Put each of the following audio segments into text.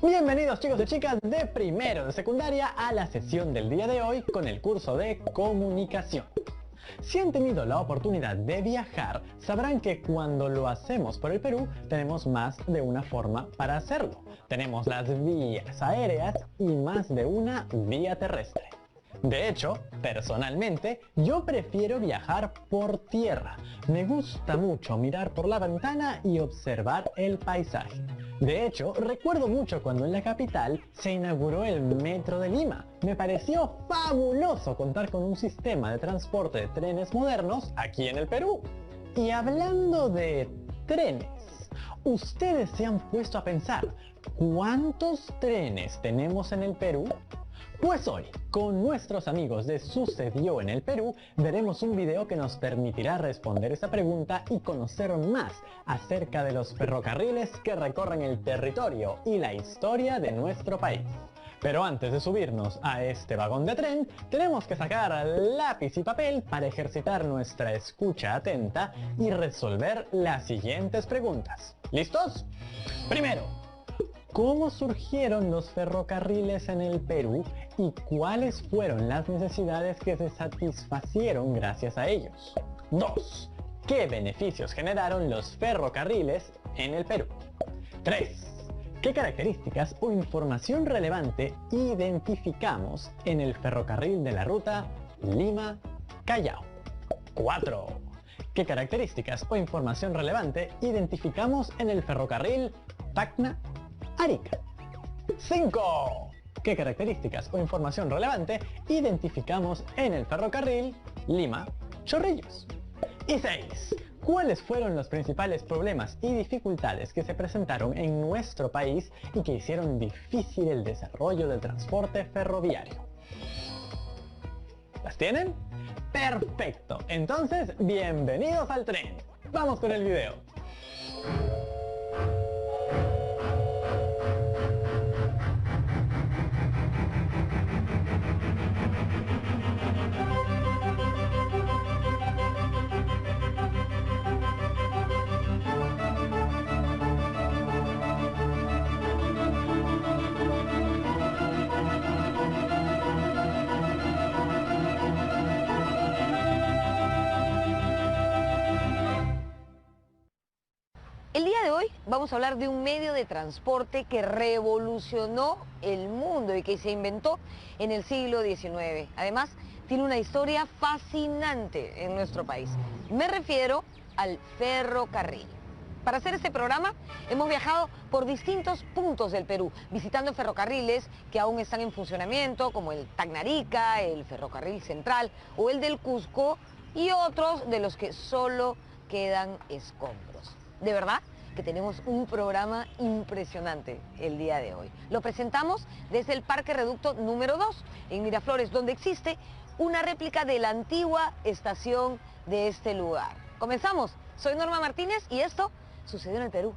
Bienvenidos chicos y chicas de primero de secundaria a la sesión del día de hoy con el curso de comunicación. Si han tenido la oportunidad de viajar, sabrán que cuando lo hacemos por el Perú tenemos más de una forma para hacerlo. Tenemos las vías aéreas y más de una vía terrestre. De hecho, personalmente, yo prefiero viajar por tierra. Me gusta mucho mirar por la ventana y observar el paisaje. De hecho, recuerdo mucho cuando en la capital se inauguró el Metro de Lima. Me pareció fabuloso contar con un sistema de transporte de trenes modernos aquí en el Perú. Y hablando de trenes, ¿ustedes se han puesto a pensar cuántos trenes tenemos en el Perú? Pues hoy, con nuestros amigos de Sucedió en el Perú, veremos un video que nos permitirá responder esa pregunta y conocer más acerca de los ferrocarriles que recorren el territorio y la historia de nuestro país. Pero antes de subirnos a este vagón de tren, tenemos que sacar lápiz y papel para ejercitar nuestra escucha atenta y resolver las siguientes preguntas. ¿Listos? Primero, ¿cómo surgieron los ferrocarriles en el Perú y cuáles fueron las necesidades que se satisfacieron gracias a ellos? 2. ¿Qué beneficios generaron los ferrocarriles en el Perú? 3. ¿Qué características o información relevante identificamos en el ferrocarril de la ruta Lima-Callao? 4. ¿Qué características o información relevante identificamos en el ferrocarril Tacna-Arica? 5. ¿Qué características o información relevante identificamos en el ferrocarril Lima-Chorrillos? Y 6. ¿Cuáles fueron los principales problemas y dificultades que se presentaron en nuestro país y que hicieron difícil el desarrollo del transporte ferroviario? ¿Las tienen? ¡Perfecto! Entonces, bienvenidos al tren. ¡Vamos con el video! El día de hoy vamos a hablar de un medio de transporte que revolucionó el mundo y que se inventó en el siglo XIX. Además, tiene una historia fascinante en nuestro país. Me refiero al ferrocarril. Para hacer este programa hemos viajado por distintos puntos del Perú, visitando ferrocarriles que aún están en funcionamiento, como el Tacna-Arica, el Ferrocarril Central o el del Cusco, y otros de los que solo quedan escombros. De verdad que tenemos un programa impresionante el día de hoy. Lo presentamos desde el Parque Reducto número 2, en Miraflores, donde existe una réplica de la antigua estación de este lugar. Comenzamos. Soy Norma Martínez y esto sucedió en el Perú.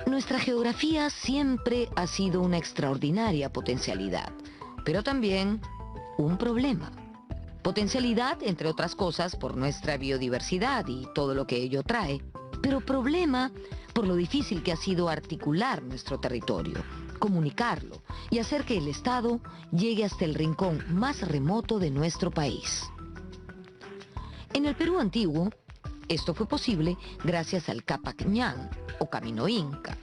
Nuestra geografía siempre ha sido una extraordinaria potencialidad, pero también un problema. Potencialidad, entre otras cosas, por nuestra biodiversidad y todo lo que ello trae, pero problema por lo difícil que ha sido articular nuestro territorio, comunicarlo y hacer que el Estado llegue hasta el rincón más remoto de nuestro país. En el Perú antiguo, esto fue posible gracias al Capac Ñan, o Camino Inca.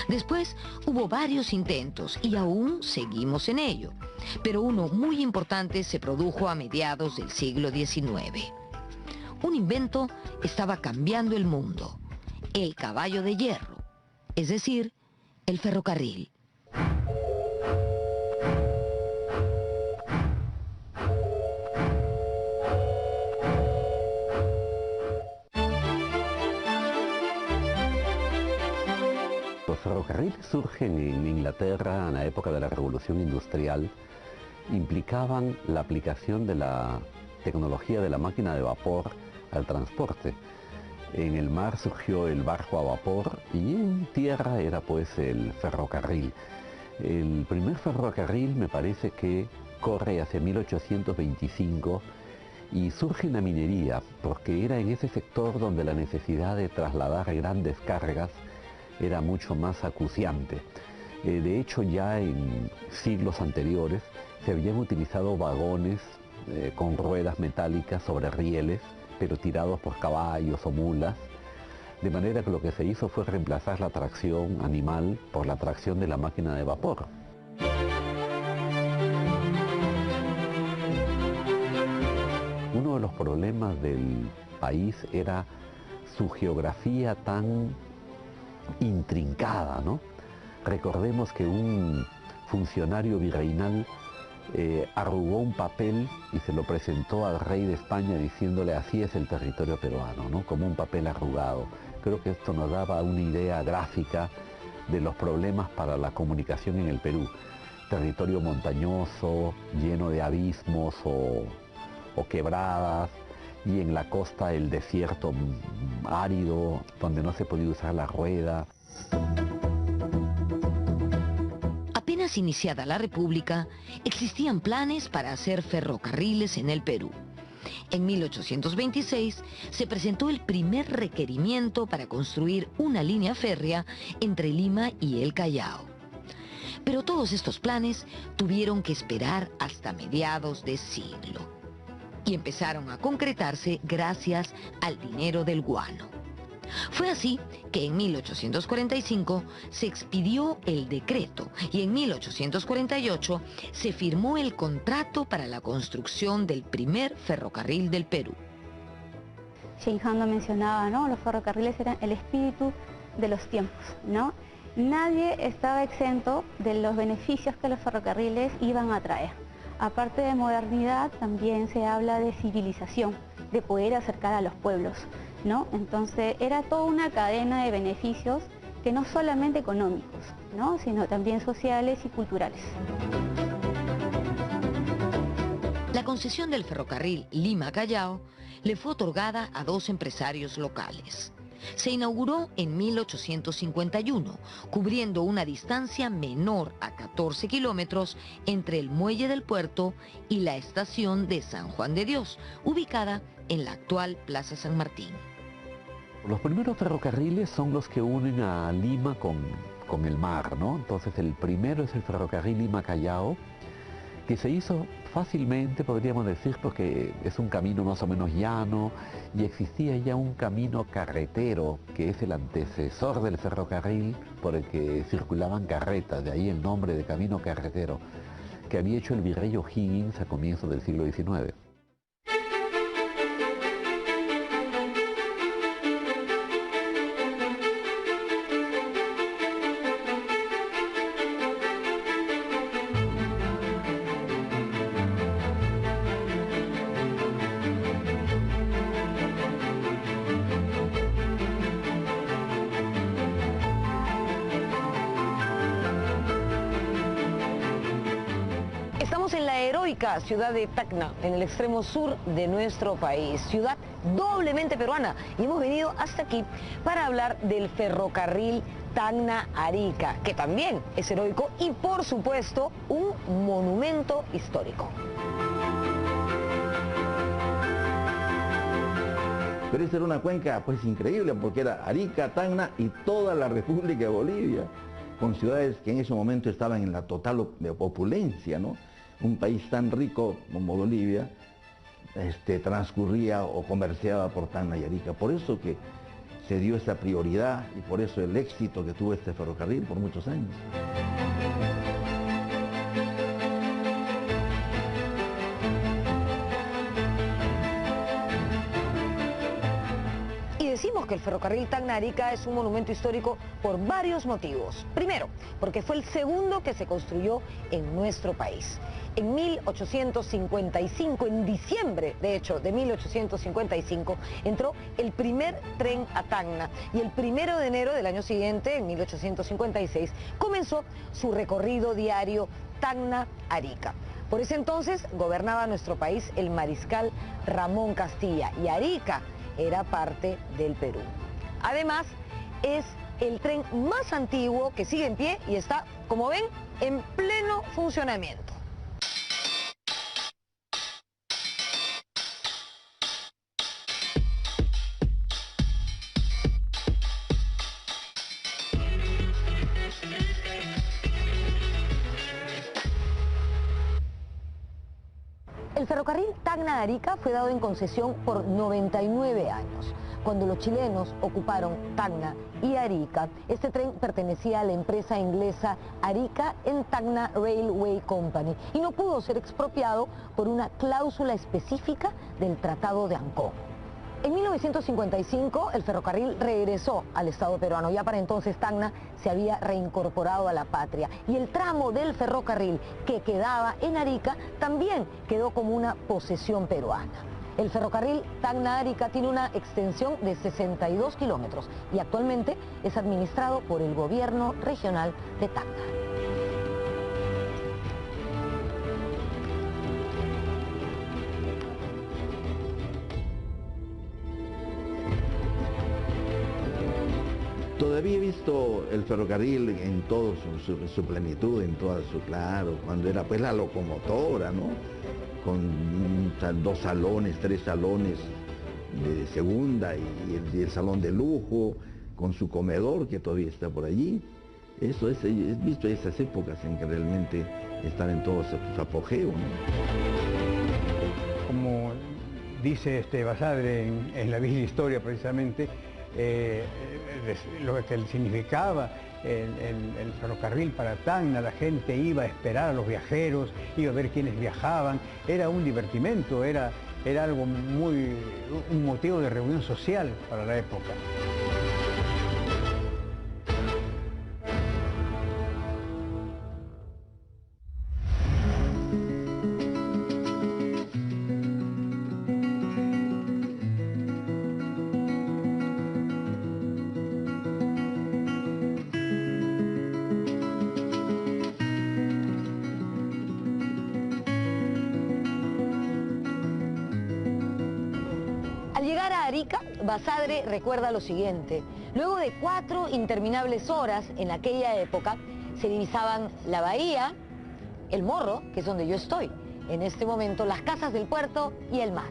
Después hubo varios intentos y aún seguimos en ello, pero uno muy importante se produjo a mediados del siglo XIX. Un invento estaba cambiando el mundo: el caballo de hierro, es decir, el ferrocarril. ferrocarriles surgen en Inglaterra en la época de la Revolución Industrial, implicaban la aplicación de la tecnología de la máquina de vapor al transporte. En el mar surgió el barco a vapor y en tierra era pues el ferrocarril. El primer ferrocarril me parece que corre hacia 1825 y surge en la minería, porque era en ese sector donde la necesidad de trasladar grandes cargas era mucho más acuciante. De hecho, ya en siglos anteriores se habían utilizado vagones con ruedas metálicas sobre rieles, pero tirados por caballos o mulas, de manera que lo que se hizo fue reemplazar la tracción animal por la tracción de la máquina de vapor. Uno de los problemas del país era su geografía tan intrincada, ¿no? Recordemos que un funcionario virreinal arrugó un papel y se lo presentó al rey de España diciéndole: así es el territorio peruano, ¿no? Como un papel arrugado. Creo que esto nos daba una idea gráfica de los problemas para la comunicación en el Perú. Territorio montañoso, lleno de abismos o quebradas, y en la costa el desierto árido, donde no se podía usar la rueda. Apenas iniciada la República, existían planes para hacer ferrocarriles en el Perú. En 1826 se presentó el primer requerimiento para construir una línea férrea entre Lima y el Callao. Pero todos estos planes tuvieron que esperar hasta mediados de siglo. Y empezaron a concretarse gracias al dinero del guano. Fue así que en 1845 se expidió el decreto y en 1848 se firmó el contrato para la construcción del primer ferrocarril del Perú. Jane Hand mencionaba, ¿no? Los ferrocarriles eran el espíritu de los tiempos, ¿no? Nadie estaba exento de los beneficios que los ferrocarriles iban a traer. Aparte de modernidad, también se habla de civilización, de poder acercar a los pueblos, ¿no? Entonces era toda una cadena de beneficios que no solamente económicos, ¿no? Sino también sociales y culturales. La concesión del ferrocarril Lima-Callao le fue otorgada a dos empresarios locales. Se inauguró en 1851, cubriendo una distancia menor a 14 kilómetros entre el muelle del puerto y la estación de San Juan de Dios, ubicada en la actual Plaza San Martín. Los primeros ferrocarriles son los que unen a Lima con el mar, ¿no? Entonces el primero es el ferrocarril Lima-Callao, que se hizo fácilmente, podríamos decir, porque es un camino más o menos llano y existía ya un camino carretero que es el antecesor del ferrocarril por el que circulaban carretas, de ahí el nombre de camino carretero, que había hecho el virrey O'Higgins a comienzos del siglo XIX. Estamos en la heroica ciudad de Tacna, en el extremo sur de nuestro país, ciudad doblemente peruana, y hemos venido hasta aquí para hablar del ferrocarril Tacna-Arica, que también es heroico y por supuesto un monumento histórico. Pero esta era una cuenca pues increíble, porque era Arica, Tacna y toda la República de Bolivia, con ciudades que en ese momento estaban en la total opulencia, ¿no? Un país tan rico como Bolivia transcurría o comerciaba por Tacna y Arica. Por eso que se dio esta prioridad y por eso el éxito que tuvo este ferrocarril por muchos años. Decimos que el ferrocarril Tacna-Arica es un monumento histórico por varios motivos. Primero, porque fue el segundo que se construyó en nuestro país. En 1855, en diciembre, de hecho, de 1855, entró el primer tren a Tacna y el 1 de enero del año siguiente, en 1856, comenzó su recorrido diario Tacna-Arica. Por ese entonces gobernaba nuestro país el mariscal Ramón Castilla y Arica era parte del Perú. Además, es el tren más antiguo que sigue en pie y está, como ven, en pleno funcionamiento. El ferrocarril Tacna-Arica fue dado en concesión por 99 años. Cuando los chilenos ocuparon Tacna y Arica, este tren pertenecía a la empresa inglesa Arica and Tacna Railway Company y no pudo ser expropiado por una cláusula específica del Tratado de Ancón. En 1955 el ferrocarril regresó al Estado peruano. Ya para entonces Tacna se había reincorporado a la patria y el tramo del ferrocarril que quedaba en Arica también quedó como una posesión peruana. El ferrocarril Tacna-Arica tiene una extensión de 62 kilómetros y actualmente es administrado por el gobierno regional de Tacna. Todavía he visto el ferrocarril en toda su plenitud, en toda su, claro, cuando era pues la locomotora, ¿no? Con 2 salones, 3 salones de segunda y el salón de lujo, con su comedor que todavía está por allí. Eso es, he visto esas épocas en que realmente están en todo su apogeo, ¿no? Como dice Basadre en La Vieja Historia precisamente, lo que significaba el ferrocarril para Tacna, la gente iba a esperar a los viajeros, iba a ver quiénes viajaban, era un divertimento, era algo un motivo de reunión social para la época. Al llegar a Arica, Basadre recuerda lo siguiente. Luego de 4 interminables horas en aquella época, se divisaban la bahía, el Morro, que es donde yo estoy, en este momento las casas del puerto y el mar.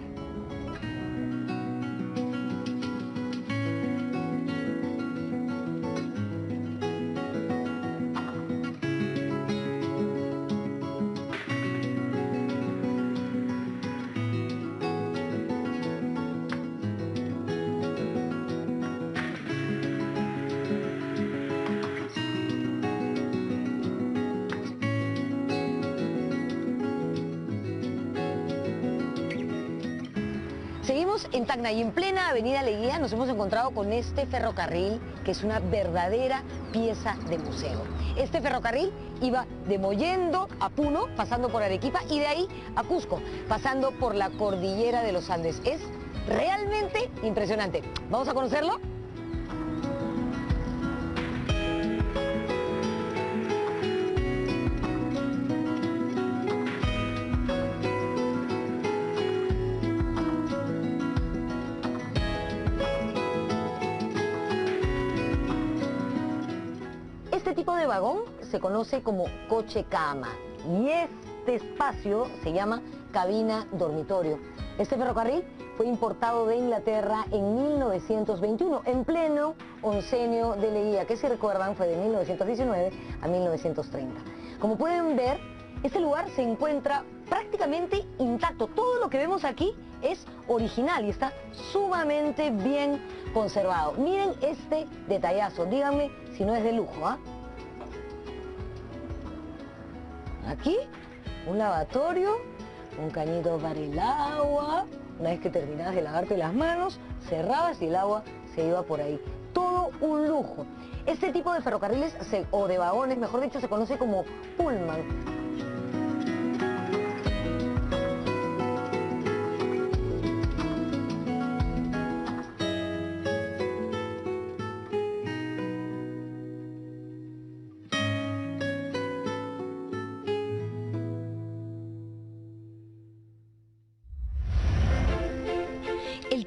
Seguimos en Tacna y en plena avenida Leguía nos hemos encontrado con este ferrocarril que es una verdadera pieza de museo. Este ferrocarril iba de Mollendo a Puno, pasando por Arequipa y de ahí a Cusco, pasando por la cordillera de los Andes. Es realmente impresionante. ¿Vamos a conocerlo? Este tipo de vagón se conoce como coche cama y este espacio se llama cabina dormitorio. Este ferrocarril fue importado de Inglaterra en 1921, en pleno oncenio de Leguía, que si recuerdan fue de 1919 a 1930. Como pueden ver, este lugar se encuentra prácticamente intacto. Todo lo que vemos aquí es original y está sumamente bien conservado. Miren este detallazo, díganme si no es de lujo, ¿ah? Aquí, un lavatorio, un cañito para el agua. Una vez que terminabas de lavarte las manos, cerrabas y el agua se iba por ahí. Todo un lujo. Este tipo de ferrocarriles, o de vagones, mejor dicho, se conoce como pullman.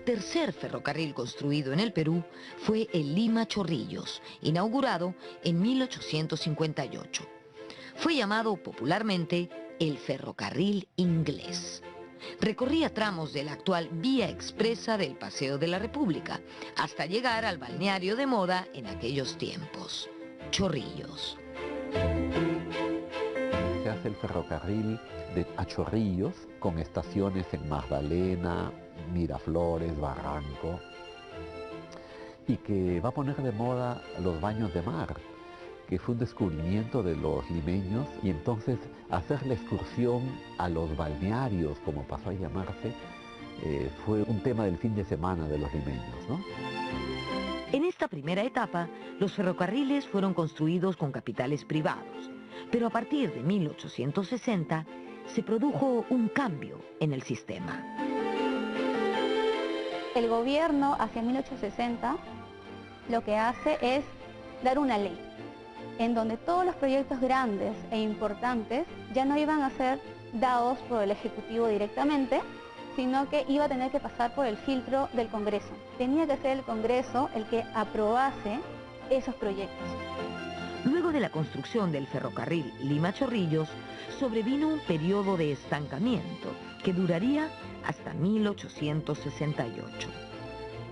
tercer ferrocarril construido en el Perú fue el Lima-Chorrillos, inaugurado en 1858. Fue llamado popularmente el ferrocarril inglés. Recorría tramos de la actual vía expresa del Paseo de la República, hasta llegar al balneario de moda en aquellos tiempos, Chorrillos. Se hace el ferrocarril a Chorrillos, con estaciones en Magdalena, Miraflores, Barranco, y que va a poner de moda los baños de mar, que fue un descubrimiento de los limeños, y entonces hacer la excursión a los balnearios, como pasó a llamarse, fue un tema del fin de semana de los limeños, ¿no? En esta primera etapa, los ferrocarriles fueron construidos con capitales privados, pero a partir de 1860 se produjo un cambio en el sistema. El gobierno hacia 1860 lo que hace es dar una ley en donde todos los proyectos grandes e importantes ya no iban a ser dados por el Ejecutivo directamente, sino que iba a tener que pasar por el filtro del Congreso. Tenía que ser el Congreso el que aprobase esos proyectos. Luego de la construcción del ferrocarril Lima-Chorrillos, sobrevino un periodo de estancamiento que duraría hasta 1868.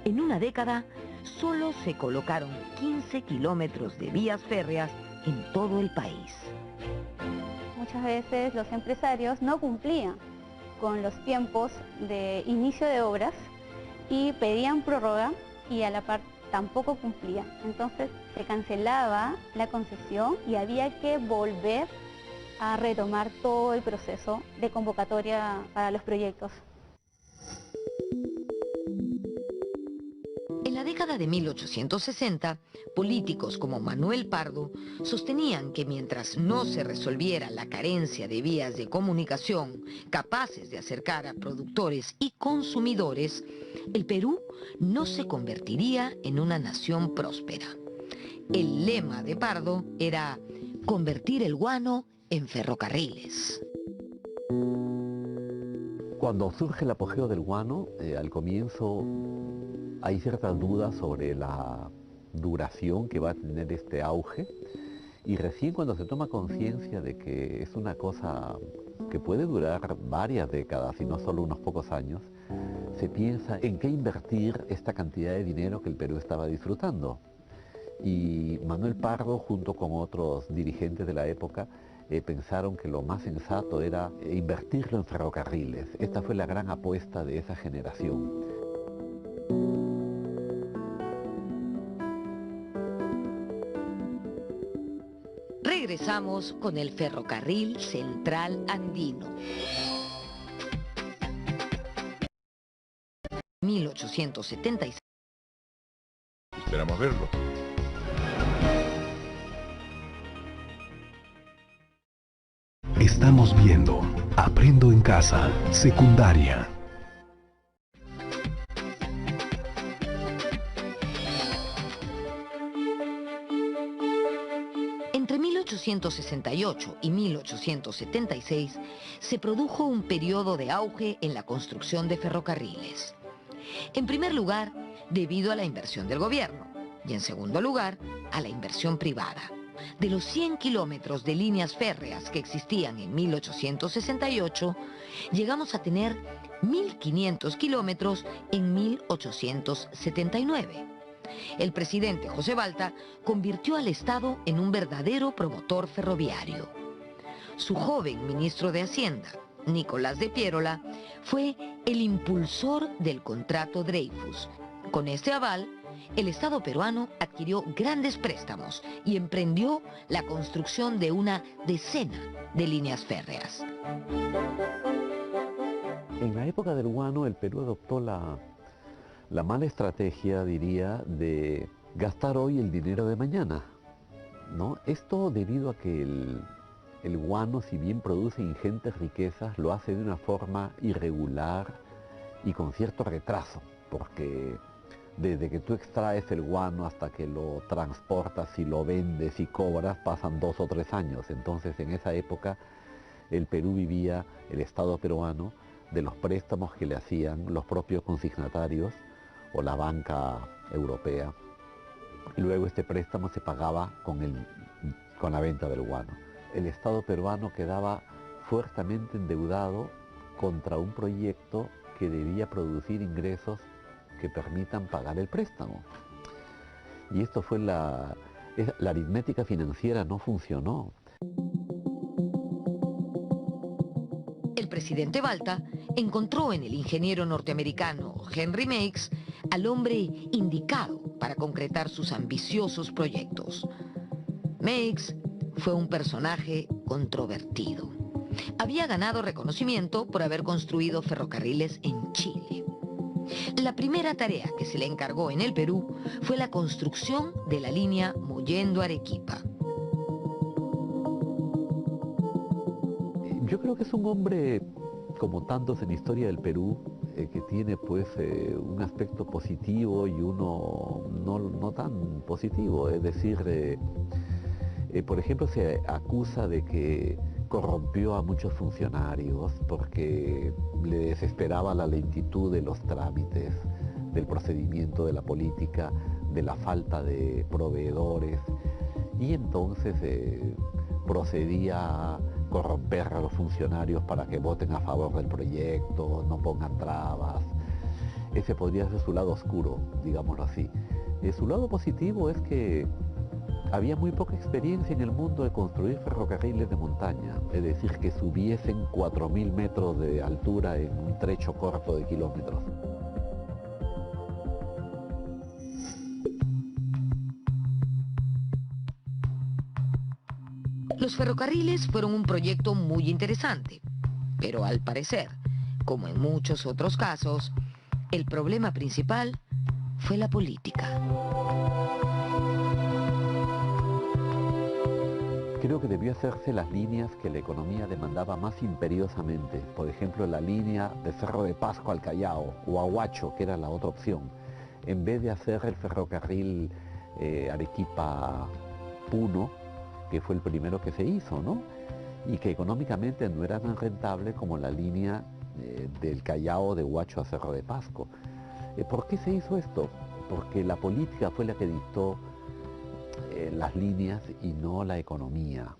En una década, solo se colocaron 15 kilómetros de vías férreas en todo el país. Muchas veces los empresarios no cumplían con los tiempos de inicio de obras y pedían prórroga y a la par tampoco cumplían. Entonces se cancelaba la concesión y había que volver a retomar todo el proceso de convocatoria para los proyectos. En la década de 1860, políticos como Manuel Pardo sostenían que mientras no se resolviera la carencia de vías de comunicación capaces de acercar a productores y consumidores, el Perú no se convertiría en una nación próspera. El lema de Pardo era convertir el guano en ferrocarriles. Cuando surge el apogeo del guano, al comienzo hay ciertas dudas sobre la duración que va a tener este auge, y recién cuando se toma conciencia de que es una cosa que puede durar varias décadas y no solo unos pocos años, se piensa en qué invertir esta cantidad de dinero que el Perú estaba disfrutando. Y Manuel Pardo, junto con otros dirigentes de la época, pensaron que lo más sensato era invertirlo en ferrocarriles. Esta fue la gran apuesta de esa generación. Regresamos con el ferrocarril central andino. 1876. Esperamos verlo. Estamos viendo Aprendo en Casa, secundaria. Entre 1868 y 1876 se produjo un periodo de auge en la construcción de ferrocarriles. En primer lugar, debido a la inversión del gobierno, y en segundo lugar, a la inversión privada. De los 100 kilómetros de líneas férreas que existían en 1868, llegamos a tener 1.500 kilómetros en 1879. El presidente José Balta convirtió al Estado en un verdadero promotor ferroviario. Su joven ministro de Hacienda, Nicolás de Piérola, fue el impulsor del contrato Dreyfus. Con este aval, el Estado peruano adquirió grandes préstamos y emprendió la construcción de una decena de líneas férreas. En la época del guano, el Perú adoptó la mala estrategia, diría, de gastar hoy el dinero de mañana, ¿no? Esto debido a que el guano, si bien produce ingentes riquezas, lo hace de una forma irregular y con cierto retraso, porque desde que tú extraes el guano hasta que lo transportas y lo vendes y cobras, pasan 2 o 3 años. Entonces, en esa época, el Perú vivía, el Estado peruano, de los préstamos que le hacían los propios consignatarios o la banca europea. Luego este préstamo se pagaba con la venta del guano. El Estado peruano quedaba fuertemente endeudado contra un proyecto que debía producir ingresos que permitan pagar el préstamo. Y esto fue la aritmética financiera no funcionó. El presidente Balta encontró en el ingeniero norteamericano Henry Meigs al hombre indicado para concretar sus ambiciosos proyectos. Meigs fue un personaje controvertido. Había ganado reconocimiento por haber construido ferrocarriles en Chile. La primera tarea que se le encargó en el Perú fue la construcción de la línea Mollendo-Arequipa. Yo creo que es un hombre, como tantos en la historia del Perú, que tiene pues un aspecto positivo y uno no tan positivo. Es decir, por ejemplo, se acusa de que corrompió a muchos funcionarios porque le desesperaba la lentitud de los trámites, del procedimiento de la política, de la falta de proveedores, y entonces procedía a corromper a los funcionarios para que voten a favor del proyecto, no pongan trabas. Ese podría ser su lado oscuro, digámoslo así. Su lado positivo es que había muy poca experiencia en el mundo de construir ferrocarriles de montaña, es decir, que subiesen 4.000 metros de altura en un trecho corto de kilómetros. Los ferrocarriles fueron un proyecto muy interesante, pero al parecer, como en muchos otros casos, el problema principal fue la política. Creo que debió hacerse las líneas que la economía demandaba más imperiosamente. Por ejemplo, la línea de Cerro de Pasco al Callao o a Huacho, que era la otra opción. En vez de hacer el ferrocarril Arequipa-Puno, que fue el primero que se hizo, ¿no? Y que económicamente no era tan rentable como la línea del Callao de Huacho a Cerro de Pasco. ¿Por qué se hizo esto? Porque la política fue la que dictó las líneas y no la economía.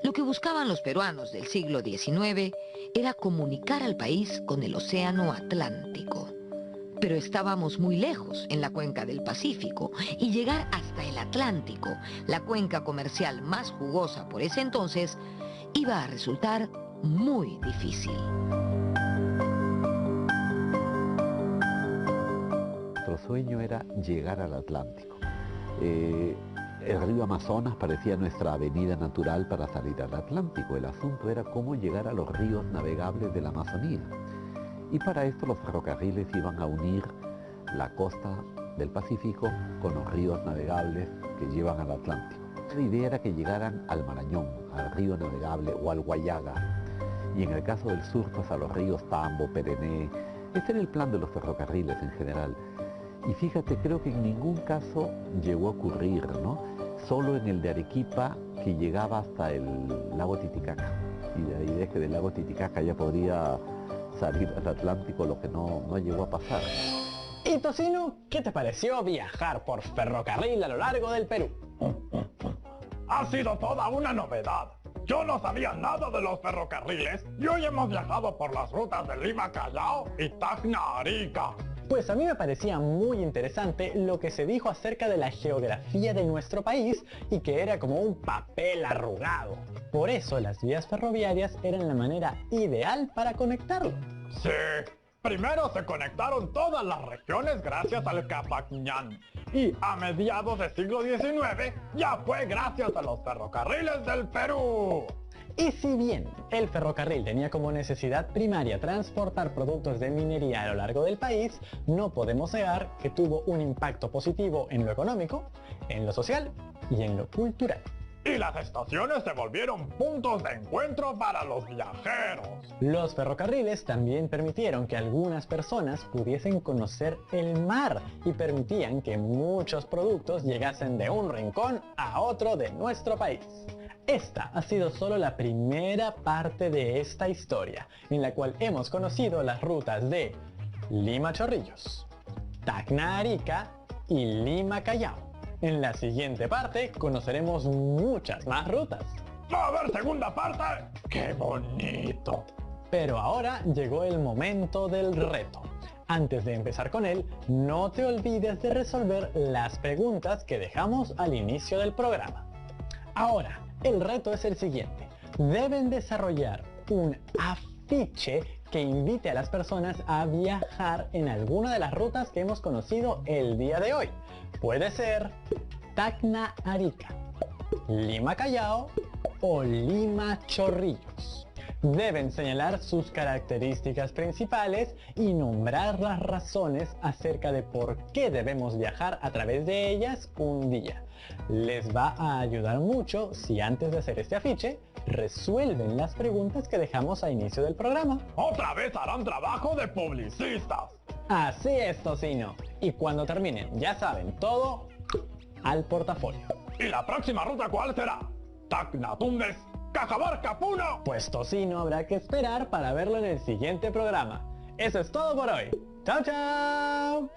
Lo que buscaban los peruanos del siglo XIX era comunicar al país con el océano Atlántico. Pero estábamos muy lejos en la cuenca del Pacífico y llegar hasta el Atlántico, la cuenca comercial más jugosa por ese entonces, iba a resultar muy difícil. Nuestro sueño era llegar al Atlántico. El río Amazonas parecía nuestra avenida natural para salir al Atlántico. El asunto era cómo llegar a los ríos navegables de la Amazonía. Y para esto los ferrocarriles iban a unir la costa del Pacífico con los ríos navegables que llevan al Atlántico. La idea era que llegaran al Marañón, al río navegable o al Guayaga. Y en el caso del sur, pues a los ríos Tambo, Perené. Este era el plan de los ferrocarriles en general. Y fíjate, creo que en ningún caso llegó a ocurrir, ¿no? Solo en el de Arequipa, que llegaba hasta el lago Titicaca. Y la idea es que del lago Titicaca ya podría salir al Atlántico, lo que no llegó a pasar. Y Tocino, ¿qué te pareció viajar por ferrocarril a lo largo del Perú? Ha sido toda una novedad. Yo no sabía nada de los ferrocarriles y hoy hemos viajado por las rutas de Lima-Callao y Tacna-Arica. Pues a mí me parecía muy interesante lo que se dijo acerca de la geografía de nuestro país y que era como un papel arrugado. Por eso las vías ferroviarias eran la manera ideal para conectarlo. Sí, primero se conectaron todas las regiones gracias al Capacñán y a mediados del siglo XIX ya fue gracias a los ferrocarriles del Perú. Y si bien el ferrocarril tenía como necesidad primaria transportar productos de minería a lo largo del país, no podemos negar que tuvo un impacto positivo en lo económico, en lo social y en lo cultural. Y las estaciones se volvieron puntos de encuentro para los viajeros. Los ferrocarriles también permitieron que algunas personas pudiesen conocer el mar y permitían que muchos productos llegasen de un rincón a otro de nuestro país. Esta ha sido solo la primera parte de esta historia, en la cual hemos conocido las rutas de Lima Chorrillos, Tacna Arica y Lima Callao. En la siguiente parte conoceremos muchas más rutas. ¿Va a haber segunda parte? ¡Qué bonito! Pero ahora llegó el momento del reto. Antes de empezar con él, no te olvides de resolver las preguntas que dejamos al inicio del programa. Ahora, el reto es el siguiente. Deben desarrollar un afiche que invite a las personas a viajar en alguna de las rutas que hemos conocido el día de hoy. Puede ser Tacna Arica, Lima Callao o Lima Chorrillos. Deben señalar sus características principales y nombrar las razones acerca de por qué debemos viajar a través de ellas un día. Les va a ayudar mucho si antes de hacer este afiche resuelven las preguntas que dejamos a inicio del programa. ¡Otra vez harán trabajo de publicistas! Así es, Tocino. Y cuando terminen, ya saben, todo al portafolio. ¿Y la próxima ruta cuál será? ¿Tacna Tumbes? ¿Cajamarca Puno? Pues Tocino habrá que esperar para verlo en el siguiente programa. Eso es todo por hoy. ¡Chao, chao!